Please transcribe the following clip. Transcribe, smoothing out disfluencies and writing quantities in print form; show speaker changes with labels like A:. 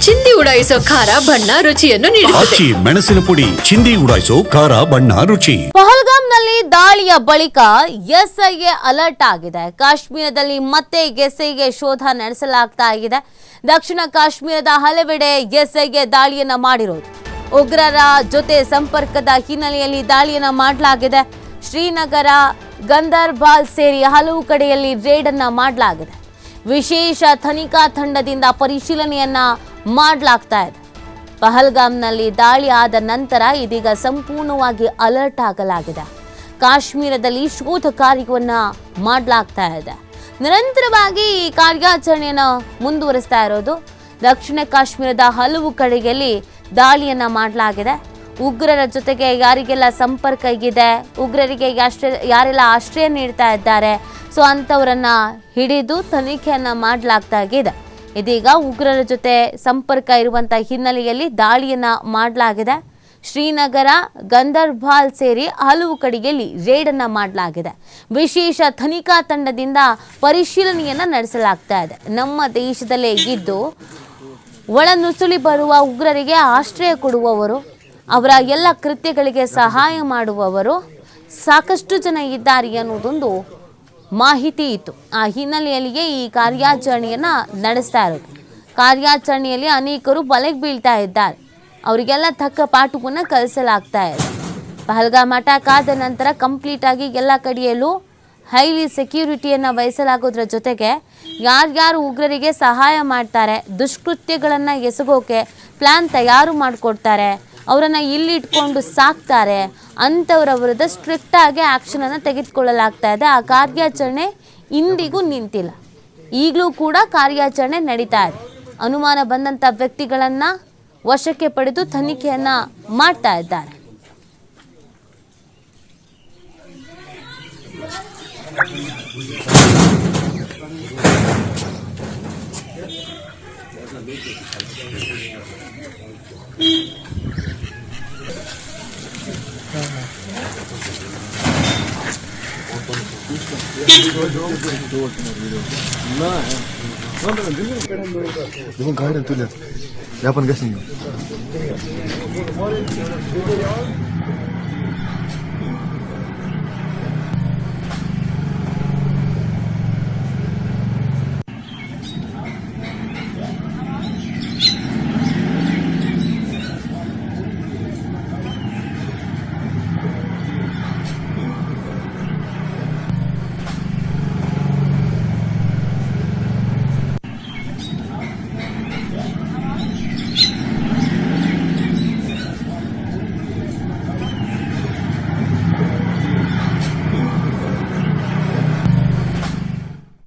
A: ಚಿಂದಿ ಉಡಾಯಿಸೋ ಖಾರ ಬಣ್ಣ ರುಚಿಯನ್ನು ನೀಡುತ್ತದೆ.
B: ಮೆಣಸಿನ ಪುಡಿ ಚಿಂದಿ ಉಡಾಯಿಸೋ ಖಾರ ಬಣ್ಣ ರುಚಿ.
C: ಪಹಲ್ಗಾಮ್ನಲ್ಲಿ ದಾಳಿಯ ಬಳಿಕ ಎಸ್ಐಗೆ ಅಲರ್ಟ್ ಆಗಿದೆ. ಕಾಶ್ಮೀರದಲ್ಲಿ ಮತ್ತೆ ಎಸ್ಐಗೆ ಶೋಧ ನಡೆಸಲಾಗ್ತಾ ಇದೆ. ದಕ್ಷಿಣ ಕಾಶ್ಮೀರದ ಹಲವೆಡೆ ಎಸ್ಐಗೆ ದಾಳಿಯನ್ನ ಮಾಡಿರೋದು. ಉಗ್ರರ ಜೊತೆ ಸಂಪರ್ಕದ ಹಿನ್ನೆಲೆಯಲ್ಲಿ ದಾಳಿಯನ್ನ ಮಾಡಲಾಗಿದೆ. ಶ್ರೀನಗರ, ಗಂದರ್ಬಾಲ್ ಸೇರಿ ಹಲವು ಕಡೆಯಲ್ಲಿ ರೇಡ್ ಅನ್ನ ಮಾಡಲಾಗಿದೆ. ವಿಶೇಷ ತನಿಖಾ ತಂಡದಿಂದ ಪರಿಶೀಲನೆಯನ್ನ ಮಾಡಲಾಗ್ತಾ ಇದೆ. ಪಹಲ್ಗಾಮ್ನಲ್ಲಿ ದಾಳಿ ಆದ ನಂತರ ಇದೀಗ ಸಂಪೂರ್ಣವಾಗಿ ಅಲರ್ಟ್ ಆಗಲಾಗಿದೆ. ಕಾಶ್ಮೀರದಲ್ಲಿ ಶೋಧ ಕಾರ್ಯವನ್ನ ಮಾಡಲಾಗ್ತಾ ಇದೆ. ನಿರಂತರವಾಗಿ ಈ ಕಾರ್ಯಾಚರಣೆಯನ್ನು ಮುಂದುವರಿಸ್ತಾ ಇರೋದು. ದಕ್ಷಿಣ ಕಾಶ್ಮೀರದ ಹಲವು ಕಡೆಯಲ್ಲಿ ದಾಳಿಯನ್ನ ಮಾಡಲಾಗಿದೆ. ಉಗ್ರರ ಜೊತೆಗೆ ಯಾರಿಗೆಲ್ಲ ಸಂಪರ್ಕ ಇದೆ, ಉಗ್ರರಿಗೆ ಯಾರೆಲ್ಲ ಆಶ್ರಯ ನೀಡ್ತಾ ಇದ್ದಾರೆ, ಸೊ ಅಂಥವರನ್ನ ಹಿಡಿದು ತನಿಖೆಯನ್ನ ಮಾಡಲಾಗ್ತಾ ಇದೆ. ಇದೀಗ ಉಗ್ರರ ಜೊತೆ ಸಂಪರ್ಕ ಇರುವಂಥ ಹಿನ್ನೆಲೆಯಲ್ಲಿ ದಾಳಿಯನ್ನ ಮಾಡಲಾಗಿದೆ. ಶ್ರೀನಗರ, ಗಂದರ್ಬಾಲ್ ಸೇರಿ ಹಲವು ಕಡೆಯಲ್ಲಿ ರೇಡನ್ನು ಮಾಡಲಾಗಿದೆ. ವಿಶೇಷ ತನಿಖಾ ತಂಡದಿಂದ ಪರಿಶೀಲನೆಯನ್ನ ನಡೆಸಲಾಗ್ತಾ ಇದೆ. ನಮ್ಮ ದೇಶದಲ್ಲೇ ಇದ್ದು ಒಳನುಸುಳಿ ಬರುವ ಉಗ್ರರಿಗೆ ಆಶ್ರಯ ಕೊಡುವವರು, ಅವರ ಎಲ್ಲ ಕೃತ್ಯಗಳಿಗೆ ಸಹಾಯ ಮಾಡುವವರು ಸಾಕಷ್ಟು ಜನ ಇದ್ದಾರೆ ಅನ್ನೋದೊಂದು ಮಾಹಿತಿ ಇತ್ತು. ಆ ಹಿನ್ನೆಲೆಯಲ್ಲಿಯೇ ಈ ಕಾರ್ಯಾಚರಣೆಯನ್ನು ನಡೆಸ್ತಾ ಇರೋದು. ಕಾರ್ಯಾಚರಣೆಯಲ್ಲಿ ಅನೇಕರು ಬಲೆಗೆ ಬೀಳ್ತಾ ಇದ್ದಾರೆ. ಅವರಿಗೆಲ್ಲ ತಕ್ಕ ಪಾಠವನ್ನು ಕಲಿಸಲಾಗ್ತಾ ಇದೆ. ಪಹಲ್ಗಾಮ್ ಅಟ್ಯಾಕ್ ಆದ ನಂತರ ಕಂಪ್ಲೀಟ್ ಆಗಿ ಎಲ್ಲ ಕಡೆಯಲ್ಲೂ ಹೈಲಿ ಸೆಕ್ಯೂರಿಟಿಯನ್ನು ವಹಿಸಲಾಗೋದ್ರ ಜೊತೆಗೆ ಯಾರ್ಯಾರು ಉಗ್ರರಿಗೆ ಸಹಾಯ ಮಾಡ್ತಾರೆ, ದುಷ್ಕೃತ್ಯಗಳನ್ನು ಎಸಗೋಕೆ ಪ್ಲ್ಯಾನ್ ತಯಾರು ಮಾಡಿಕೊಡ್ತಾರೆ, ಅವರನ್ನು ಇಲ್ಲಿಟ್ಕೊಂಡು ಸಾಕ್ತಾರೆ, ಅಂಥವರ ವಿರುದ್ಧ ಸ್ಟ್ರಿಕ್ಟಾಗಿ ಆ್ಯಕ್ಷನನ್ನು ತೆಗೆದುಕೊಳ್ಳಲಾಗ್ತಾ ಇದೆ. ಆ ಕಾರ್ಯಾಚರಣೆ ಇಂದಿಗೂ ನಿಂತಿಲ್ಲ. ಈಗಲೂ ಕೂಡ ಕಾರ್ಯಾಚರಣೆ ನಡೀತಾ ಇದೆ. ಅನುಮಾನ ಬಂದಂಥ ವ್ಯಕ್ತಿಗಳನ್ನು ವಶಕ್ಕೆ ಪಡೆದು ತನಿಖೆಯನ್ನು ಮಾಡ್ತಾ ಇದ್ದಾರೆ.
D: 이건 가을엔 뚫렸어. 야pan 가시니.